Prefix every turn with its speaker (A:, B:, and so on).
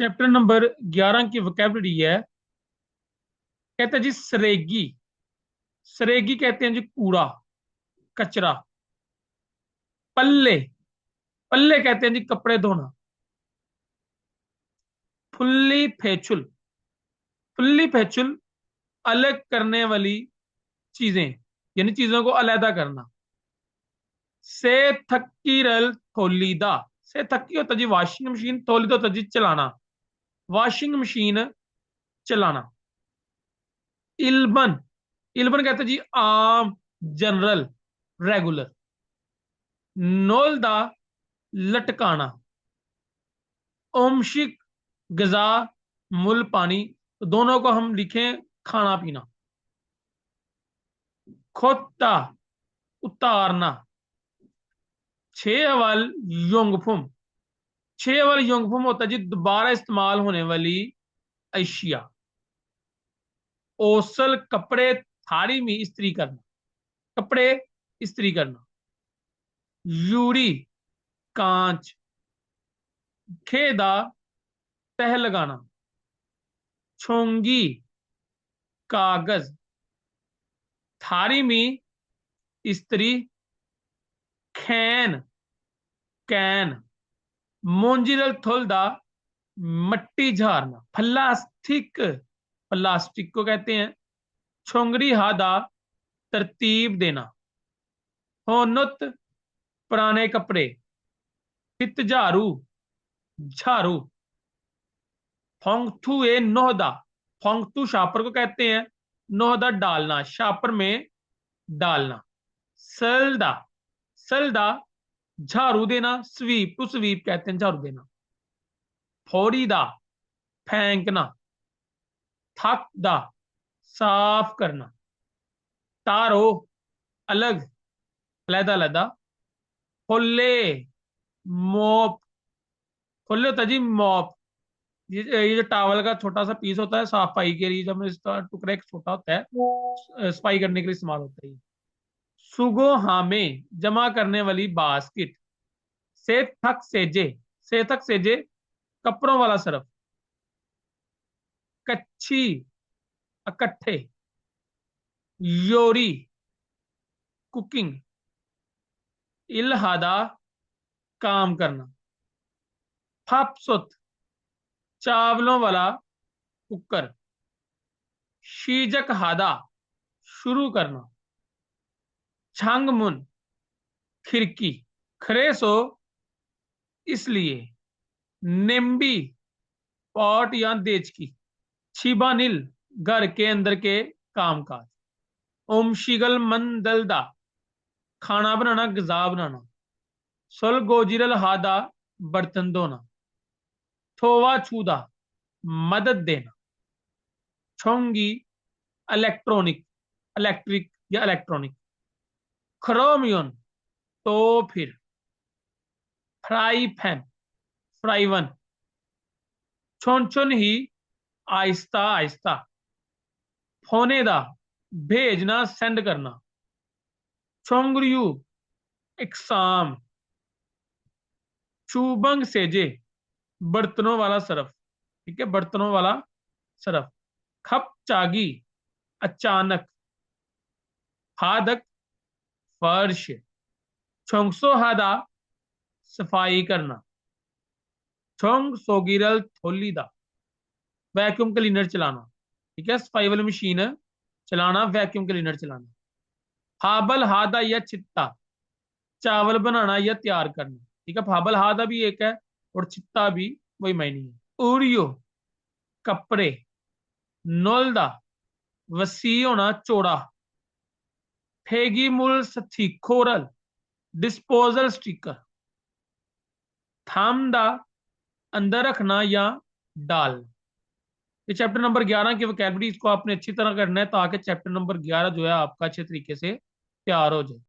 A: Chapter number 11 की vocabulary है। कहते हैं जी सरेगी। सरेगी कहते हैं जी कूड़ा, कचरा। पल्ले, पल्ले कहते हैं जी कपड़े धोना। फुल्ली फेचुल, फुल्ली फेचुल अलग करने वाली चीजें, यानी चीजों को अलहदा करना। से थक्कीरल थोलीदा, से थक्की होता जी वॉशिंग मशीन, थोलीदा होता जी चलाना, वॉशिंग मशीन चलाना। इल्बन, इल्बन कहते हैं जी आम, जनरल, रेगुलर। नोलदा लटकाना। ओमशिक गजा, मुल पानी, तो दोनों को हम लिखें खाना पीना। खोता उतारना। छह अवल योंगफुम, छह अवल योंगफुम होता है जी दोबारा इस्तेमाल होने वाली अशिया। ओसल कपड़े थारी में इस्त्री करना, कपड़े इस्त्री करना। यूरी कांच। खेदा तह लगाना। छोंगी कागज। थारी में इस्त्री। खैन कैन। मोंजिरल थोलदा मट्टी झाड़ना। प्लास्टिक, प्लास्टिक को कहते हैं। छोंगड़ी हादा तरतीब देना। होनुत पुराने कपड़े। फित झारू, झाड़ू। फोंगथू ए नोहदा, फोंगथू शापर को कहते हैं। नोहदा डालना, शापर में डालना। सलदा, सलदा झाड़ू देना। स्वीप टू स्वीप कहते हैं झाड़ू देना। फोड़ीदा फेंकना। थकदा साफ करना। तारो अलग, अलहदा अलहदा। होले मॉप, होले होता है जी मॉप। ये जो टावल का छोटा सा पीस होता है सफाई के लिए, जब इसका टुकड़ा एक छोटा होता है सफाई करने के लिए इस्तेमाल होता है। सुगो हामे जमा करने वाली बास्केट। से थक सेजे, से थक सेजे कपड़ों वाला सरफ। कच्ची इकट्ठे। योरी कुकिंग। इलहादा काम करना। फापसुत चावलों वाला कुकर। शीजक हादा शुरू करना। छांगमुन खिड़की। खरेसो इसलिए। निम्बी पॉट या देचकी। छिबानिल घर के अंदर के कामकाज। ओमशिगल मंदलदा खाना बनाना, गजा बनाना। सुल गोजिरल हादा बर्तन धोना। थोवा छूदा मदद देना। छोंगी इलेक्ट्रॉनिक, इलेक्ट्रिक या इलेक्ट्रॉनिक। खरोमियन तो फिर। Fry pan, fry one. छोन छोन ही आहिस्ता आहिस्ता। फोनेदा भेजना, सेंड करना। छोंगरियू इकसाम। चूबंग सेजे बर्तनों वाला सरफ, ठीक है, बर्तनों वाला सरफ। खप चागी अचानक। हादक फर्श। छोंगसो हादा सफाई करना। छोंग सोगिरल थोलीदा वैक्यूम क्लीनर चलाना, ठीक है, सफाई वाली मशीन चलाना, वैक्यूम क्लीनर चलाना। हाबल हादा या चित्ता चावल बनाना या तैयार करना, ठीक है, फाबल हादा भी एक है और चित्ता भी वही मायने है। उड़ियो कपड़े। नोलदा वसी होना, चौड़ा। फेगी मुल सथीखोरल डिस्पोजल स्टिकर। थामदा अंदर रखना या डालना। ये चैप्टर नंबर 11 की वोकैबुलरी, इसको आपने अच्छी तरह करना है ताकि चैप्टर नंबर 11 जो है आपका अच्छे तरीके से तैयार हो जाए।